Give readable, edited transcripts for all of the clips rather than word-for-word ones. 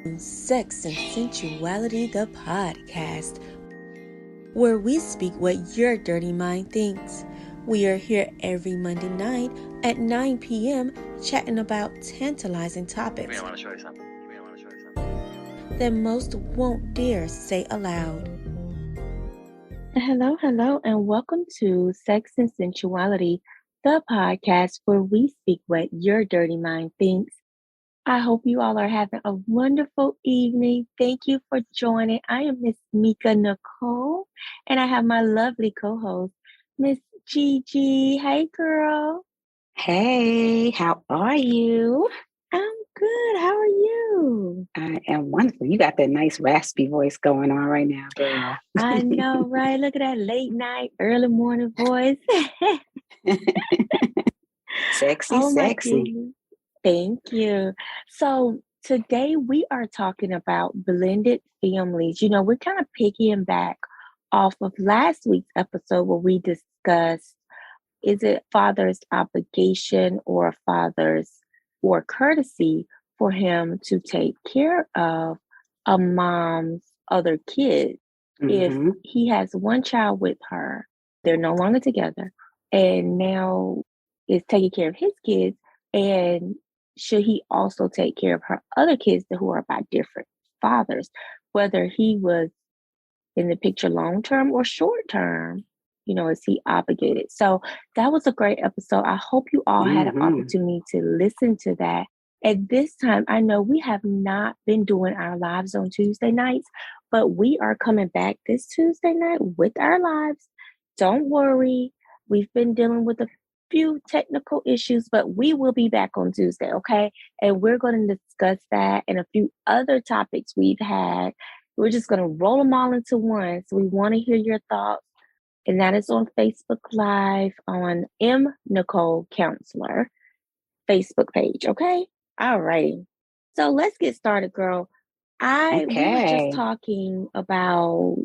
Sex and Sensuality, the podcast, where we speak what your dirty mind thinks. We are here every Monday night at 9 p.m. chatting about tantalizing topics that most won't dare say aloud. Hello, and welcome to Sex and Sensuality, the podcast where we speak what your dirty mind thinks. I hope you all are having a wonderful evening. Thank you for joining. I am Miss Mika Nicole, and I have my lovely co-host, Miss Gigi. Hey, girl. Hey, how are you? I'm good. How are you? I am wonderful. You got that nice raspy voice going on right now, girl. I know, right? Look at that late night, early morning voice. Sexy, Oh my sexy. goodness. Thank you. So today we are talking about blended families. We're kind of picking back off of last week's episode where we discussed, is it father's obligation or father's or courtesy for him to take care of a mom's other kids if Mm-hmm. he has one child with her, they're no longer together, and now is taking care of his kids, and should he also take care of her other kids who are by different fathers, whether he was in the picture long term or short term, is he obligated? So that was a great episode. I hope you all had an Mm-hmm. opportunity to listen to that. At this time, I know we have not been doing our lives on Tuesday nights, but we are coming back this Tuesday night with our lives. Don't worry. We've been dealing with a few technical issues, but we will be back on Tuesday, okay? And we're going to discuss that and a few other topics we've had. We're just going to roll them all into one. So we want to hear your thoughts. And that is on Facebook Live on M. Nicole Counselor Facebook page. Okay. All right. So let's get started, girl. We were just Okay. talking about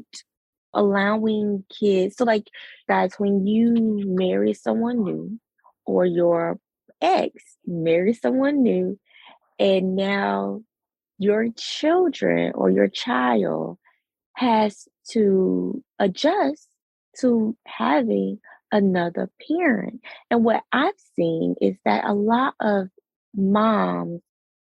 allowing kids. So, like, guys, when you marry someone new or your ex marry someone new, and now your children or your child has to adjust to having another parent. And what I've seen is that a lot of moms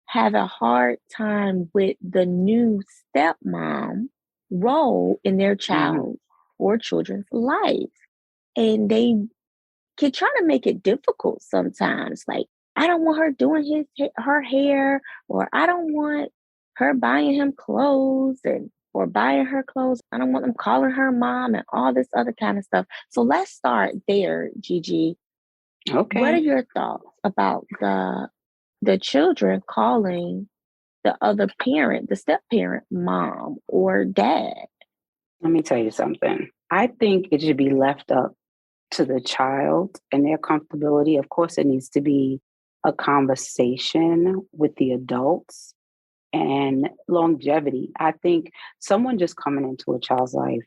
have a hard time with the new stepmom role in their Mm-hmm. child or children's life. And they can try to make it difficult sometimes. Like, I don't want her doing her hair, or I don't want her buying him clothes and or buying her clothes. I don't want them calling her mom and all this other kind of stuff. So let's start there, Gigi. What are Okay. your thoughts about the children calling the other parent, the step parent, mom or dad? Let me tell you something. I think it should be left up to the child and their comfortability. Of course, it needs to be a conversation with the adults and longevity. I think someone just coming into a child's life,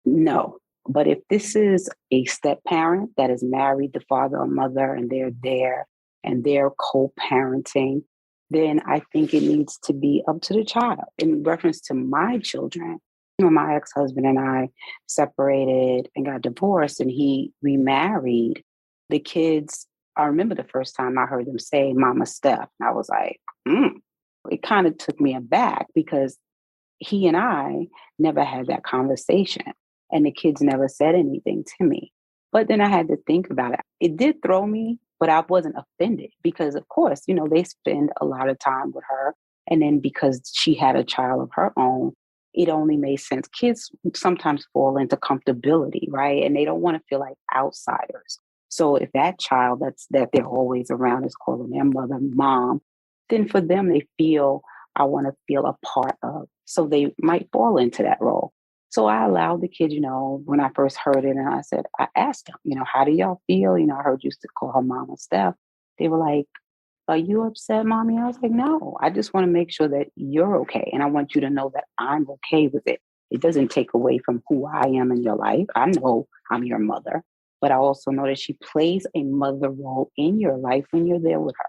no. But if this is a step parent that is married, the father or mother, and they're there and they're co parenting, then I think it needs to be up to the child. In reference to my children, when my ex husband and I separated and got divorced and he remarried, the kids, I remember the first time I heard them say, Mama Steph. And I was like, It kind of took me aback because he and I never had that conversation. And the kids never said anything to me. But then I had to think about it. It did throw me, but I wasn't offended because, of course, they spend a lot of time with her. And then because she had a child of her own, it only made sense. Kids sometimes fall into comfortability, right? And they don't want to feel like outsiders. So if that child that they're always around is calling their mother mom, then for them, they feel, I want to feel a part of. So they might fall into that role. So I allowed the kids, when I first heard it, and I asked them, how do y'all feel? I heard you used to call her Mama Steph. They were like, are you upset, Mommy? I was like, no, I just want to make sure that you're okay. And I want you to know that I'm okay with it. It doesn't take away from who I am in your life. I know I'm your mother, but I also know that she plays a mother role in your life when you're there with her.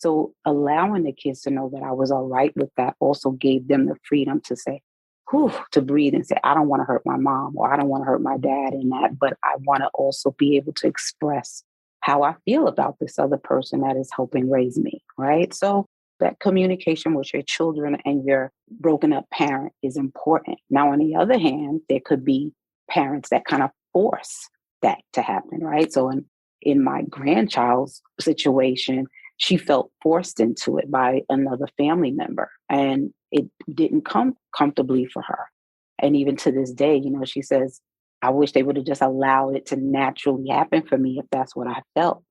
So allowing the kids to know that I was all right with that also gave them the freedom to say, whew, to breathe and say, I don't want to hurt my mom or I don't want to hurt my dad in that, but I want to also be able to express how I feel about this other person that is helping raise me, right? So that communication with your children and your broken up parent is important. Now, on the other hand, there could be parents that kind of force that to happen, right? So in my grandchild's situation, she felt forced into it by another family member and it didn't come comfortably for her. And even to this day, she says, I wish they would have just allowed it to naturally happen for me if that's what I felt.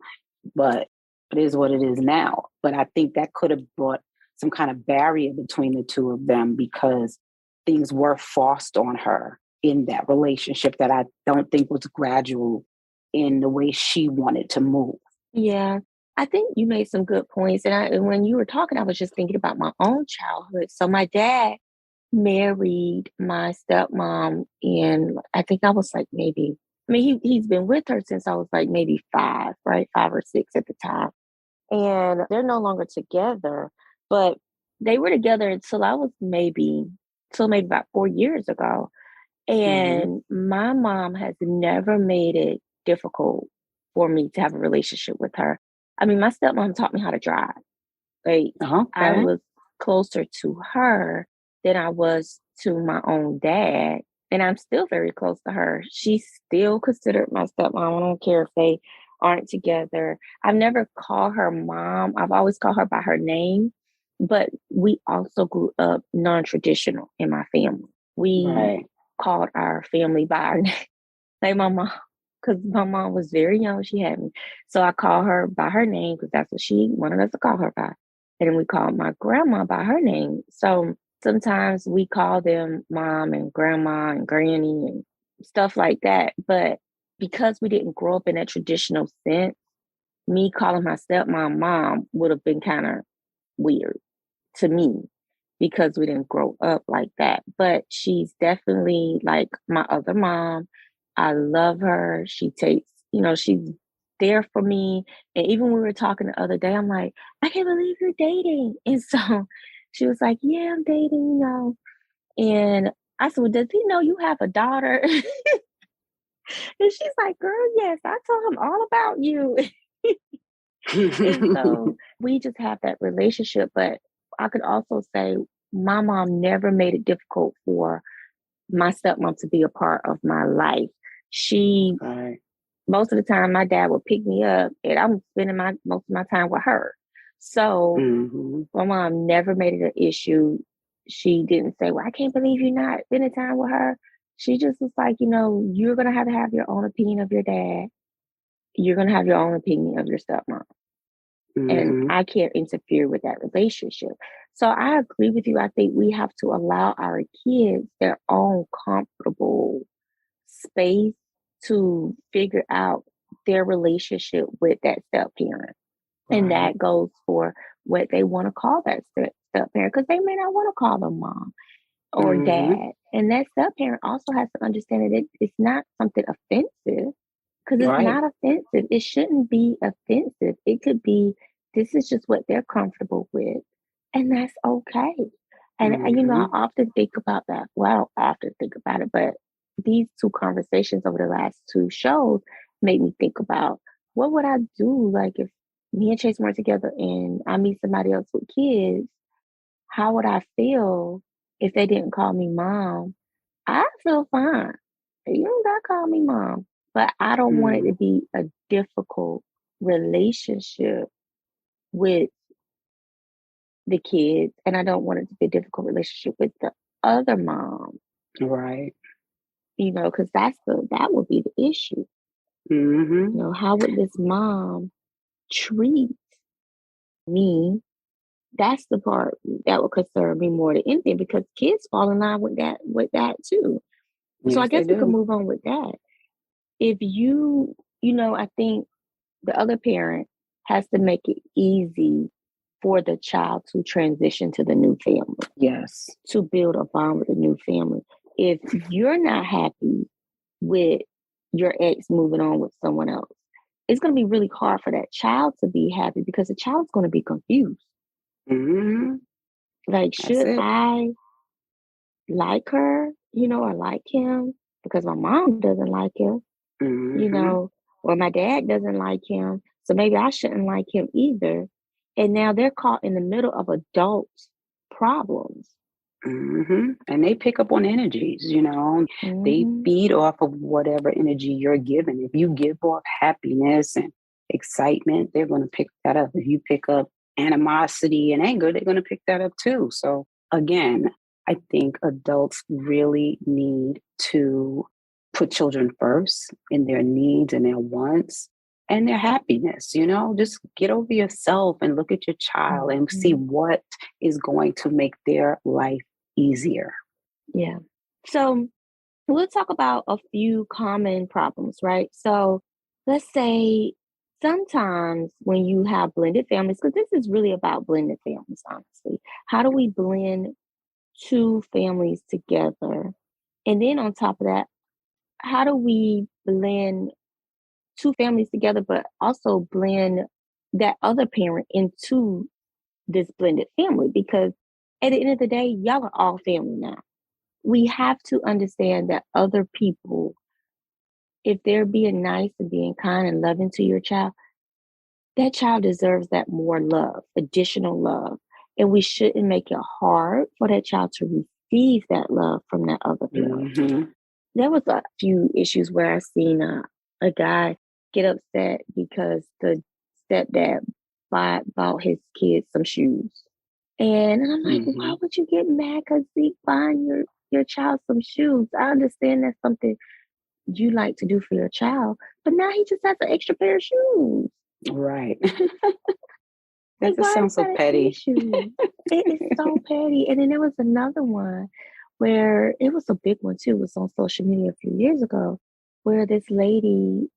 But it is what it is now. But I think that could have brought some kind of barrier between the two of them because things were forced on her in that relationship that I don't think was gradual in the way she wanted to move. Yeah. I think you made some good points. And when you were talking, I was just thinking about my own childhood. So my dad married my stepmom in, I think I was like maybe, I mean, he's been with her since I was like maybe five, right? 5 or 6 at the time. And they're no longer together, but they were together until I was till maybe about 4 years ago. Hmm. And my mom has never made it difficult for me to have a relationship with her. I mean, my stepmom taught me how to drive. Like, I Okay. was closer to her than I was to my own dad. And I'm still very close to her. She's still considered my stepmom. I don't care if they aren't together. I've never called her mom. I've always called her by her name. But we also grew up non traditional in my family. We Right. called our family by our name, like my mom, because my mom was very young when she had me. So I call her by her name because that's what she wanted us to call her by. And then we called my grandma by her name. So sometimes we call them mom and grandma and granny and stuff like that. But because we didn't grow up in that traditional sense, me calling my stepmom mom would have been kind of weird to me because we didn't grow up like that. But she's definitely like my other mom. I love her. She takes, she's there for me. And even when we were talking the other day, I'm like, I can't believe you're dating. And so she was like, yeah, I'm dating. And I said, well, does he know you have a daughter? And she's like, girl, yes, I told him all about you. And so we just have that relationship. But I could also say my mom never made it difficult for my stepmom to be a part of my life. She, Right. most of the time, my dad would pick me up and I'm spending most of my time with her. So Hmm. my mom never made it an issue. She didn't say, well, I can't believe you're not spending time with her. She just was like, you're going to have your own opinion of your dad. You're going to have your own opinion of your stepmom. And Hmm. I can't interfere with that relationship. So I agree with you. I think we have to allow our kids their own comfortable space to figure out their relationship with that step parent. And Right. that goes for what they want to call that step parent, because they may not want to call them mom or Hmm. dad. And that step parent also has to understand that it's not something offensive because it's Right. not offensive. It shouldn't be offensive. It could be, this is just what they're comfortable with. And that's okay. And I Hmm. often think about that. Well, I don't often think about it, but these two conversations over the last two shows made me think about what would I do? Like if me and Chase weren't together and I meet somebody else with kids, how would I feel if they didn't call me mom? I feel fine. You don't gotta call me mom. But I don't want it to Mm. be a difficult relationship with the kids. And I don't want it to be a difficult relationship with the other mom, Right. because that would be the issue. Hmm. How would this mom treat me? That's the part that would concern me more than anything because kids fall in line with that too. So I Yes, they guess we can do. move on with that. If I think the other parent has to make it easy for the child to transition to the new family, Yes. to build a bond with the new family. If you're not happy with your ex moving on with someone else, it's going to be really hard for that child to be happy because the child's going to be confused. Hmm. Like, That's should it. I like her, or like him because my mom doesn't like him, you Hmm. know, or my dad doesn't like him. So maybe I shouldn't like him either. And now they're caught in the middle of adult problems. And they pick up on energies, they Hmm. feed off of whatever energy you're giving. If you give off happiness and excitement, they're going to pick that up. If you pick up animosity and anger, they're going to pick that up too. So, again, I think adults really need to put children first in their needs and their wants and their happiness. Just get over yourself and look at your child and see Hmm. what is going to make their life easier. Yeah. So we'll talk about a few common problems, right? So let's say sometimes when you have blended families, because this is really about blended families, honestly. How do we blend two families together? And then on top of that, how do we blend two families together, but also blend that other parent into this blended family? Because at the end of the day, y'all are all family now. We have to understand that other people, if they're being nice and being kind and loving to your child, that child deserves that more love, additional love. And we shouldn't make it hard for that child to receive that love from that other parent. Hmm. There was a few issues where I seen a guy get upset because the stepdad bought his kids some shoes. And I'm like, why Hmm. would you get mad because he buying your child some shoes? I understand that's something you like to do for your child, but now he just has an extra pair of shoes. Right. Like, That just why is sounds so that an petty. issue? It is so petty. And then there was another one where it was a big one too. It was on social media a few years ago, where this lady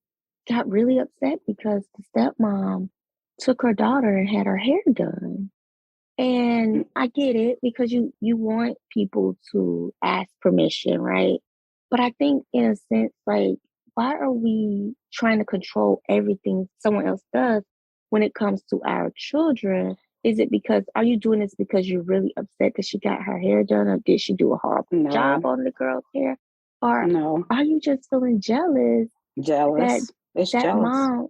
got really upset because the stepmom took her daughter and had her hair done. And I get it because you want people to ask permission, right? But I think in a sense, like, why are we trying to control everything someone else does when it comes to our children? Is it because are you doing this because you're really upset that she got her hair done, or did she do a horrible job No, on the girl's hair? Or no. are you just feeling jealous that Jealous. It's that jealous. mom,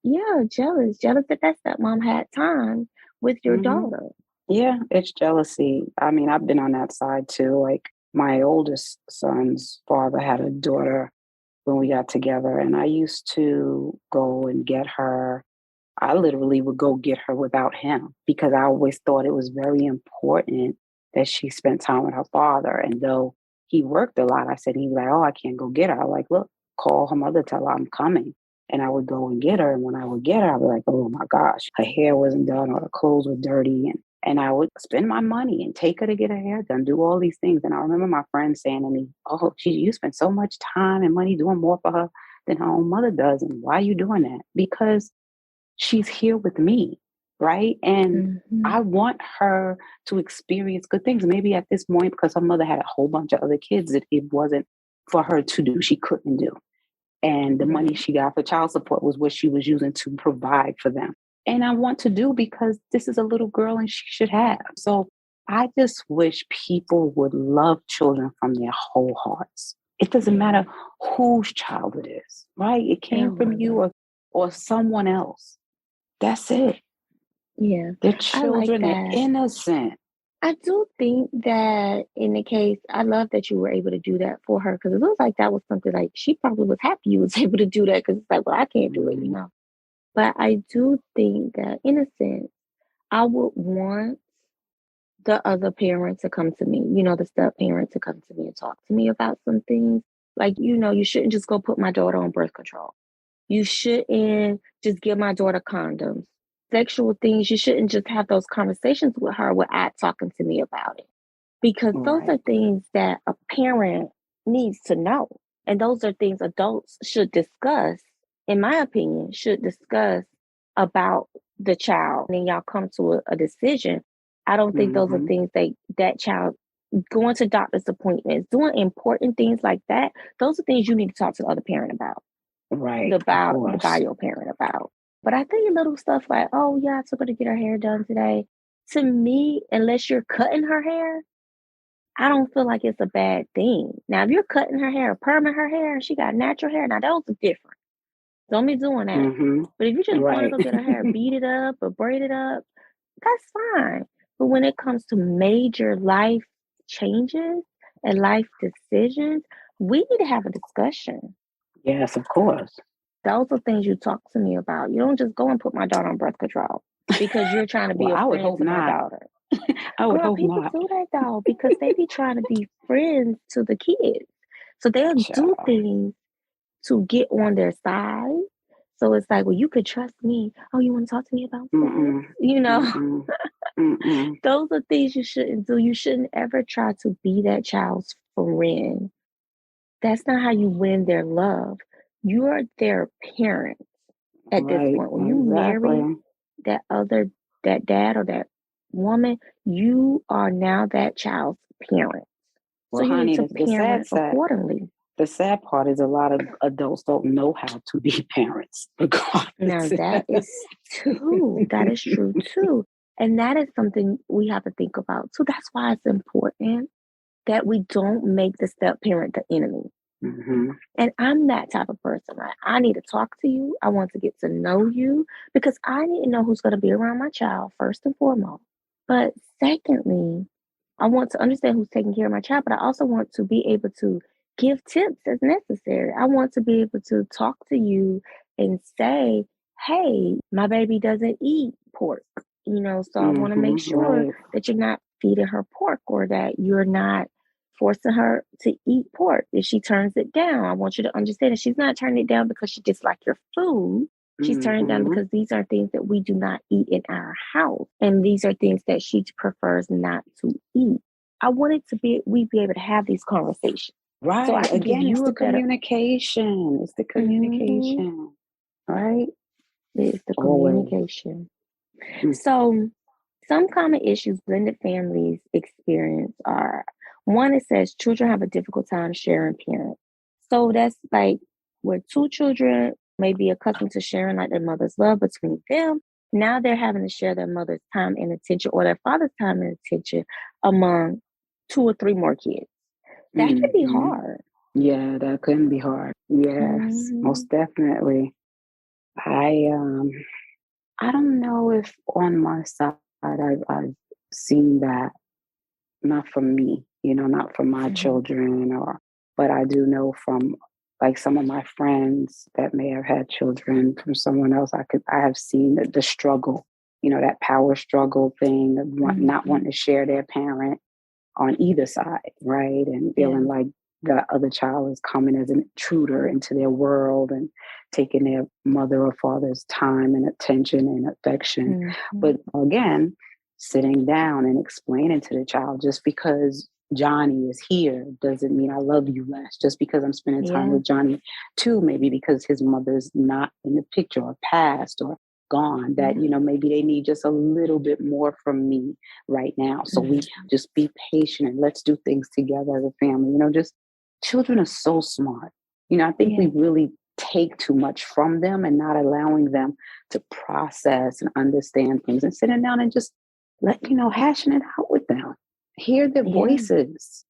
yeah, jealous that that mom had time with your Hmm. daughter? Yeah, it's jealousy. I mean, I've been on that side too. Like my oldest son's father had a daughter when we got together, and I used to go and get her. I literally would go get her without him because I always thought it was very important that she spent time with her father. And though he worked a lot, I said, he was like, oh, I can't go get her. I'm like, look, call her mother, tell her I'm coming. And I would go and get her. And when I would get her, I'd be like, oh my gosh, her hair wasn't done or her clothes were dirty. And I would spend my money and take her to get her hair done, do all these things. And I remember my friend saying to me, oh, you spend so much time and money doing more for her than her own mother does. And why are you doing that? Because she's here with me, right? And Mhm. I want her to experience good things. Maybe at this point, because her mother had a whole bunch of other kids that it wasn't for her to do, she couldn't do. And the money Right. she got for child support was what she was using to provide for them. And I want to do because this is a little girl and she should have. So I just wish people would love children from their whole hearts. It doesn't Yeah. matter whose child it is, right? It I came from love you that. or someone else. That's it. Yeah. They're I like children, they're that. innocent. I do think that in the case, I love that you were able to do that for her because it looks like that was something like she probably was happy you was able to do that because it's like, well, I can't do it, you Mhm. know. But I do think that in a sense, I would want the other parent to come to me, the step parent to come to me and talk to me about some things. Like, you shouldn't just go put my daughter on birth control. You shouldn't just give my daughter condoms. Sexual things, you shouldn't just have those conversations with her without talking to me about it. Because those are Right. things that a parent needs to know. And those are things adults should discuss, in my opinion, should discuss about the child. And then y'all come to a decision. I don't think those are Hmm. things that child going to doctor's appointments, doing important things like that. Those are things you need to talk to the other parent about. Right, of the course. bio parent about. But I think little stuff like, oh yeah, I took her to get her hair done today. To me, unless you're cutting her hair, I don't feel like it's a bad thing. Now, if you're cutting her hair, perming her hair, and she got natural hair, now those are different. Don't be doing that. Hmm. But if you just want to Right. go get her hair beat it up or braid it up, that's fine. But when it comes to major life changes and life decisions, we need to have a discussion. Yes, of course. Those are things you talk to me about. You don't just go and put my daughter on birth control because you're trying to be Well, a I would friend hope to my not. daughter. I would Girl, hope people not. do that though because they be trying to be friends to the kids. So they'll do Child. things to get on their side. So it's like, well, you could trust me. Oh, you want to talk to me about sex? Mm-mm. You know, Mm-mm. Mm-mm. those are things you shouldn't do. You shouldn't ever try to be that child's friend. That's not how you win their love. You are their parent at this Right. point. When you marry Exactly. that other, that dad or that woman, you are now that child's parent. So Well, you need honey, to parent accordingly. the sad part is a lot of adults don't know how to be parents, Now regardless. that is true too. And that is something we have to think about. So that's why it's important that we don't make the step parent the enemy. Hmm. And I'm that type of person. Like, I need to talk to you. I want to get to know you because I need to know who's going to be around my child, first and foremost. But secondly, I want to understand who's taking care of my child, but I also want to be able to give tips as necessary. I want to be able to talk to you and say, hey, my baby doesn't eat pork, so I want to make Hmm. sure Right. that you're not feeding her pork or that you're not forcing her to eat pork. If she turns it down, I want you to understand that she's not turning it down because she dislikes your food. She's turning it down Hmm. because these are things that we do not eat in our house. And these are things that she prefers not to eat. I wanted to be we be able to have these conversations. So I Right. can give Again, it's you the a better communication. It's the Mhm. communication. Right. It's the Always. communication. Mm. So some common issues blended families experience are one, it says children have a difficult time sharing parents. So that's like where two children may be accustomed to sharing like their mother's love between them. Now they're having to share their mother's time and attention or their father's time and attention among two or three more kids. That can be Hmm. hard. Yeah, that couldn't be hard. Yes, Hmm. most definitely. I um I don't know if on my side I've seen that, not from me, not from my Hmm. children, or but I do know from like some of my friends that may have had children from someone else. I have seen the struggle, that power struggle thing of not Hmm. wanting to share their parent on either side, right? And Yeah. feeling like the other child is coming as an intruder into their world and taking their mother or father's time and attention and affection. Hmm. But again, sitting down and explaining to the child, just because Johnny is here doesn't mean I love you less. Just because I'm spending time Yeah. with Johnny too, maybe because his mother's not in the picture or passed or gone, that, Yeah. maybe they need just a little bit more from me right now. So we Hmm. just be patient and let's do things together as a family. Just children are so smart. I think we Yeah. really take too much from them and not allowing them to process and understand things and sitting down and just hashing it out with them. Hear their Yeah. voices.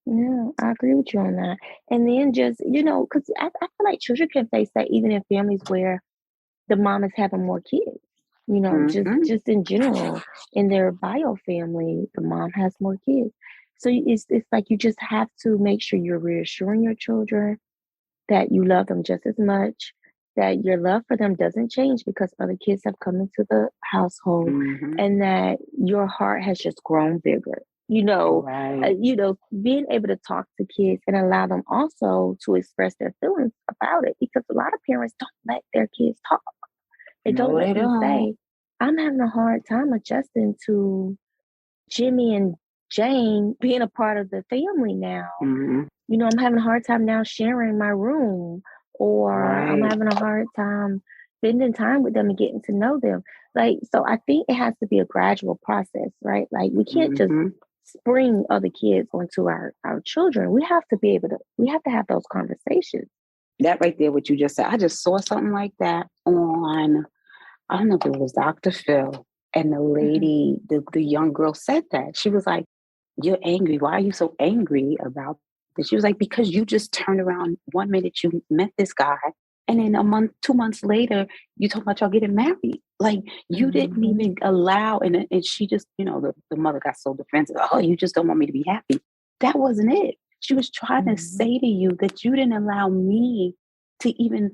Yeah, I agree with you on that. And then just, because I feel like children can face that even in families where the mom is having more kids. Just Hmm. just in general, in their bio family, the mom has more kids. So it's like you just have to make sure you're reassuring your children that you love them just as much, that your love for them doesn't change because other kids have come into the household, Hmm. and that your heart has just grown bigger. Right. Being able to talk to kids and allow them also to express their feelings about it because a lot of parents don't let their kids talk. They don't No, let they them don't. say, I'm having a hard time adjusting to Jimmy and Jane being a part of the family now. Hmm. I'm having a hard time now sharing my room, or I'm Right. having a hard time spending time with them and getting to know them. Like, so I think it has to be a gradual process, right? Like, we can't just Hmm. spring other kids onto our children. We have to have those conversations. That right there, what you just said, I just saw something like that on, I don't know if it was Dr. Phil, and the Mhm. lady, the young girl said that. She was like, "You're angry. Why are you so angry about this?" She was like, "Because you just turned around 1 minute, you met this guy, and then a month, 2 months later, you talk about y'all getting married. Like you didn't Mhm. even allow." And she just, the mother got so defensive. "Oh, you just don't want me to be happy." That wasn't it. She was trying to Mhm. say to you that you didn't allow me to even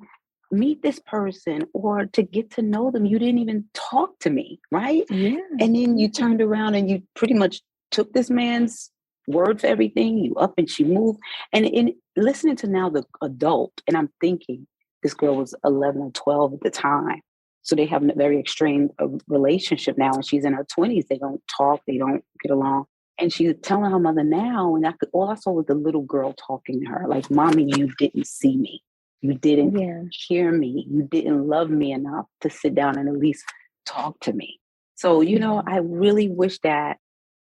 meet this person or to get to know them. You didn't even talk to me, right? Yeah. And then you Yeah. turned around and you pretty much took this man's word for everything. You up and she moved. And in listening to now the adult, and I'm thinking this girl was 11 or 12 at the time. So they have a very extreme relationship now, and she's in her 20s. They don't talk, they don't get along. And she's telling her mother now, and all I saw was the little girl talking to her, like, "Mommy, you didn't see me. You didn't Yeah. hear me. You didn't love me enough to sit down and at least talk to me." So, Yeah. I really wish that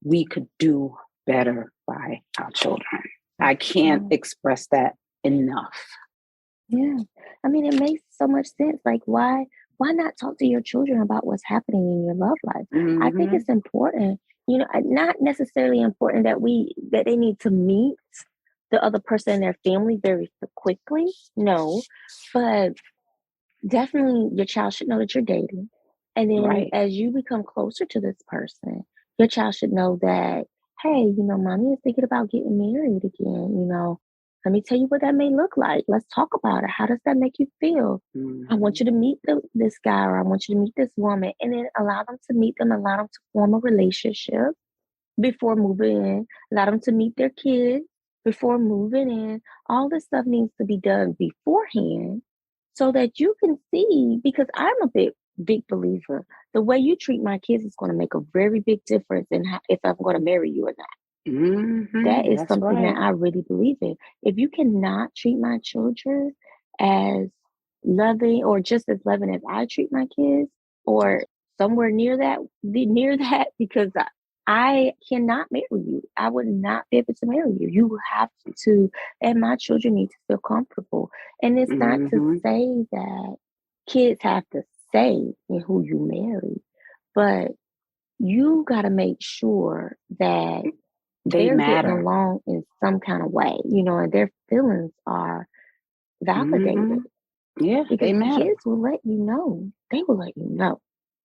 we could do better by our children. I can't Yeah. express that enough. Yeah. I mean, it makes so much sense. Like, why not talk to your children about what's happening in your love life? I think Hmm. it's important. Not necessarily important that they need to meet the other person and their family very quickly. No, but definitely your child should know that you're dating. And then Right. as you become closer to this person, your child should know that, hey, mommy is thinking about getting married again. Let me tell you what that may look like. Let's talk about it. How does that make you feel? I want Hmm. you to meet this guy, or I want you to meet this woman, and then allow them to meet them, allow them to form a relationship before moving in, allow them to meet their kids before moving in. All this stuff needs to be done beforehand so that you can see, because I'm a big believer. The way you treat my kids is going to make a very big difference in if I'm going to marry you or not. That Hmm. is That's something that right. I really believe in. If you cannot treat my children as loving or just as loving as I treat my kids, or somewhere near that, because I cannot marry you. I would not be able to marry you. You have to, and my children need to feel comfortable. And it's not to Hmm. say that kids have to say in who you marry, but you got to make sure that They they're getting matter. along in some kind of way, and their feelings are validated, Hmm. Yeah, because they matter. kids will let you know. They will let you know.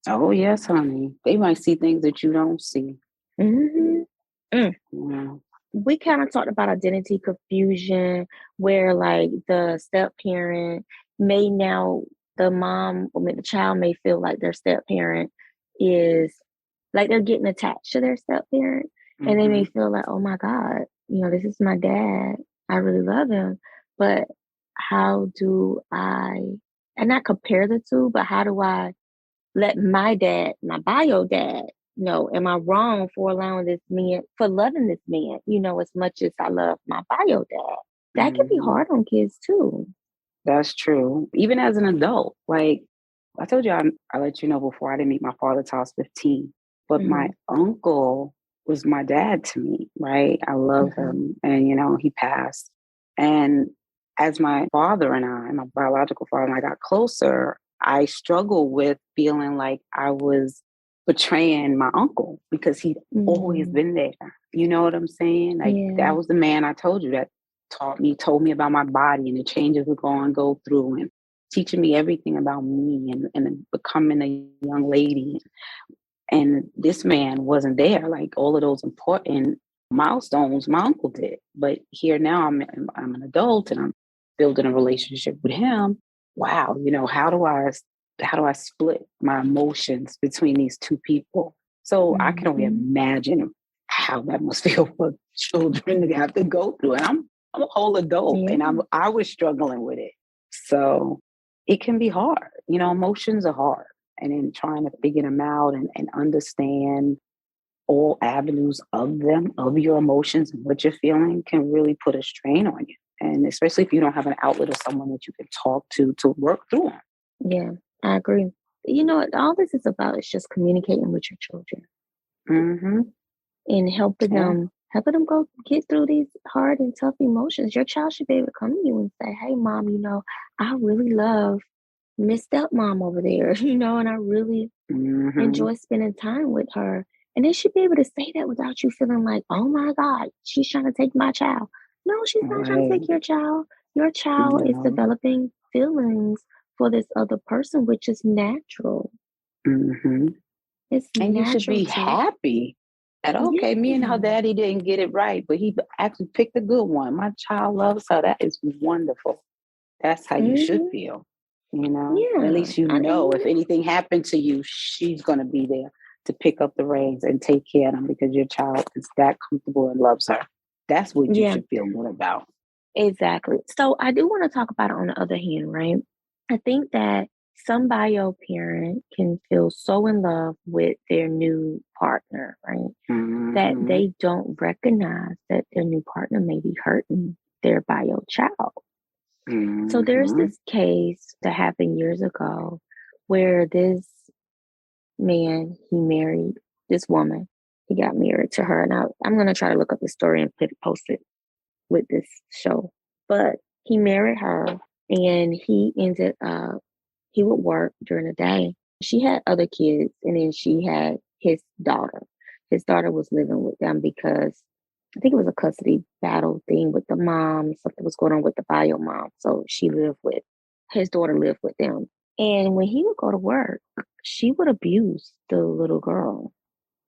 Oh, yes, honey. They might see things that you don't see. Hmm. Mm. Yeah. We kind of talked about identity confusion, where like the step parent may now, the mom, the child may feel like their step parent is like they're getting attached to their step parent, and they may Hmm. feel like, oh my God, this is my dad. I really love him. But how do I, and not compare the two, but how do I let my dad, my bio dad, know, am I wrong for allowing this man, for loving this man, as much as I love my bio dad? That can be Hmm. hard on kids too. That's true. Even as an adult, like I told you, I let you know before, I didn't meet my father till I was 15. But my Hmm. uncle was my dad to me, right? I love Hmm. him. And, he passed. And as my father and my biological father, and I got closer, I struggled with feeling like I was betraying my uncle because he'd always Hmm. been there. You know what I'm saying? Like Yeah. that was the man I told you that told me about my body and the changes we're going to go through, and teaching me everything about me and becoming a young lady. And this man wasn't there. Like all of those important milestones, my uncle did. But here now, I'm an adult and I'm building a relationship with him. Wow, how do I split my emotions between these two people? So I can only Hmm. imagine how that must feel for children to have to go through. And I'm a whole adult, and Yeah. I was struggling with it. So it can be hard. Emotions are hard, and in trying to figure them out and understand all avenues of them, of your emotions and what you're feeling, can really put a strain on you. And especially if you don't have an outlet or someone that you can talk to work through them. Yeah. I agree. What all this is about is just communicating with your children Hmm. and helping Yeah. them helping them go get through these hard and tough emotions. Your child should be able to come to you and say, "Hey, mom, I really love Miss Stepmom over there, and I really Mhm. enjoy spending time with her." And they should be able to say that without you feeling like, "Oh my God, she's trying to take my child." No, she's not trying to take Right. your child. Your child is No. developing feelings for this other person, which is natural. Mhm. It's And you should natural be to, happy that, okay, me and her yeah. daddy didn't get it right, but he actually picked a good one. My child loves her. That is wonderful. That's how you should Hmm. feel, you know? And at Yeah. least you I know mean, if anything happened to you, she's going to be there to pick up the reins and take care of them because your child is that comfortable and loves her. That's what you yeah, should feel good about. exactly. So I do want to talk about it on the other hand, right? I think that some bio parent can feel so in love with their new partner, right? That Hmm. they don't recognize that their new partner may be hurting their bio child. So there's Hmm. this case that happened years ago where this man, he married this woman. He got married to her. Now I'm going to try to look up the story and post it with this show. But he married her and he ended up, he would work during the day. She had other kids and then she had his daughter. His daughter was living with them because I think it was a custody battle thing with the mom. Something was going on with the bio mom. So she lived with his daughter lived with them. And when he would go to work, she would abuse the little girl.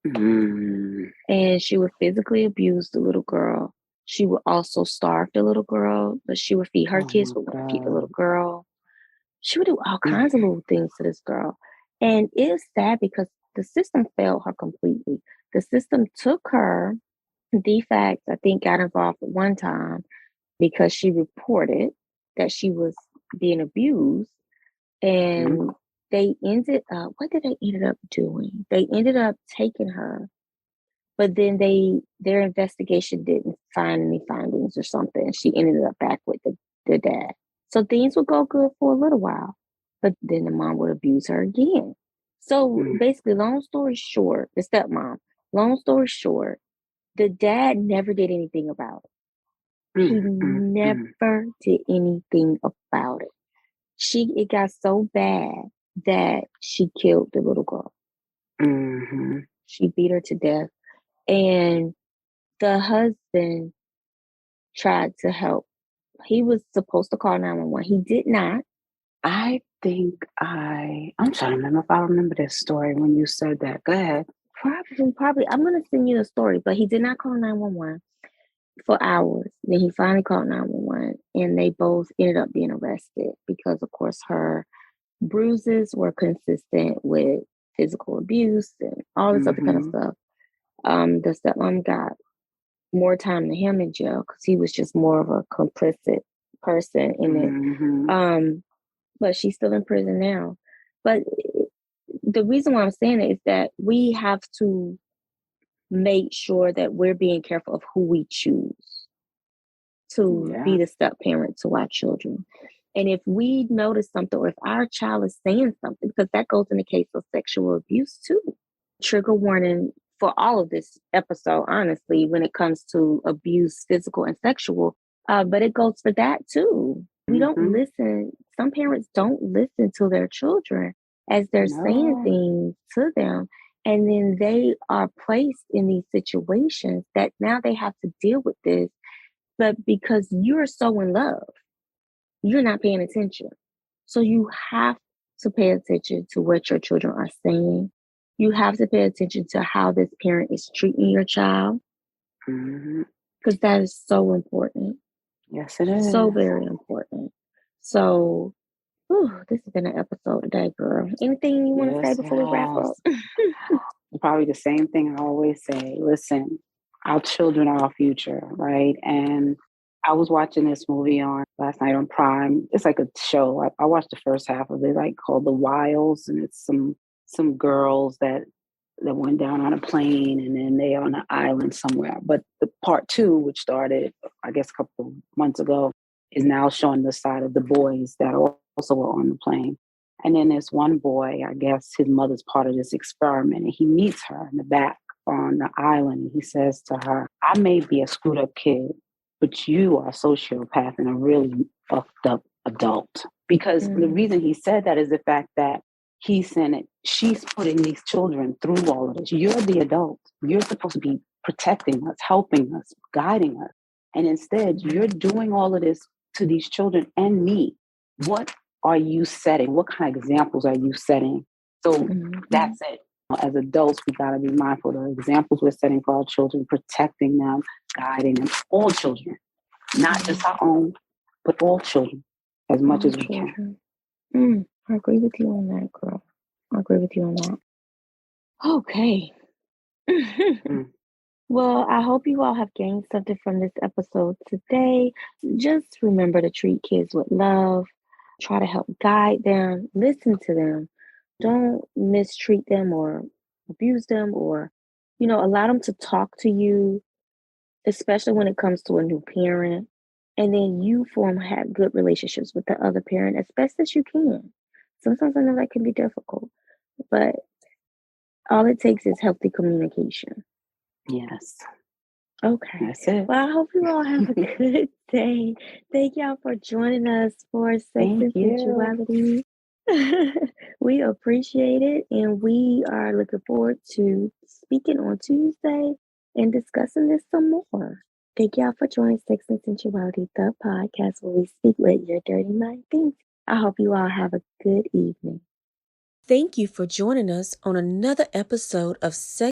Hmm. And she would physically abuse the little girl. She would also starve the little girl, but she would feed her Oh kids, my but wouldn't feed the little God. girl. She would do all kinds of Mm. little things to this girl. And it's sad because the system failed her completely. The system took her defects, I think, got involved at one time because she reported that she was being abused. And they ended up, what did they ended up doing? They ended up taking her, but then their investigation didn't find any findings or something. She ended up back with the dad. So things would go good for a little while, but then the mom would abuse her again. So Mm. basically, long story short, the stepmom, long story short, the dad never did anything about it. He Mm. Mm. Mm. never did anything about it. It got so bad that she killed the little girl. Mhm. She beat her to death. And the husband tried to help. He was supposed to call 911. He did not. I think I'm trying to remember if I remember this story when you said that. Go ahead. Probably. I'm going to send you the story, but he did not call 911 for hours. Then he finally called 911 and they both ended up being arrested because, of course, her bruises were consistent with physical abuse and all this other kind of Mhm. stuff. The stepmom got more time than him in jail because he was just more of a complicit person in it. Mhm. Um, but she's still in prison now. But the reason why I'm saying it is that we have to make sure that we're being careful of who we choose to be Yeah. the step parent to our children. And if we notice something, or if our child is saying something, because that goes in the case of sexual abuse too. Trigger warning for all of this episode, honestly, when it comes to abuse, physical and sexual. But it goes for that too. We don't Mhm. listen. Some parents don't listen to their children as they're saying No. things to them. And then they are placed in these situations that now they have to deal with this. But because you're so in love, you're not paying attention. So you have to pay attention to what your children are saying. You have to pay attention to how this parent is treating your child Mhm. because that is so important. Yes, it So is. very important. So, this has been an episode today, girl. Anything you want to say Yes, before we wrap up? yes. Probably the same thing I always say. Listen, our children are our future, right? And I was watching this movie on last night on Prime. It's like a show. I watched the first half of it, like called The Wilds, and it's some girls that went down on a plane and then they on an island somewhere. But the part two, which started, I guess, a couple of months ago, is now showing the side of the boys that also were on the plane. And then there's one boy, I guess his mother's part of this experiment, and he meets her in the back on the island. He says to her, I may be a screwed up kid, but you are a sociopath and a really fucked up adult. Because the Mm. reason he said that is the fact that he's saying that she's putting these children through all of this. You're the adult. You're supposed to be protecting us, helping us, guiding us. And instead, you're doing all of this to these children and me. What are you setting? What kind of examples are you setting? So Mhm. that's it. As adults, we got to be mindful of the examples we're setting for our children, protecting them, guiding them, all children, not just our own, but all children as much All as we can. children. I agree with you on that, girl. I agree with you on that. Okay. Mm. Well, I hope you all have gained something from this episode today. Just remember to treat kids with love, try to help guide them, listen to them. Don't mistreat them or abuse them or, allow them to talk to you, especially when it comes to a new parent. And then you have good relationships with the other parent as best as you can. Sometimes I know that can be difficult, but all it takes is healthy communication. Yes, Okay. that's it. Well, I hope you all have a good day. Thank y'all for joining us for Sex Thank and you. Sensuality. We appreciate it, and we are looking forward to speaking on Tuesday and discussing this some more. Thank y'all for joining Sex and Sensuality, the podcast where we speak with your dirty mind things. I hope you all have a good evening. Thank you for joining us on another episode of Sex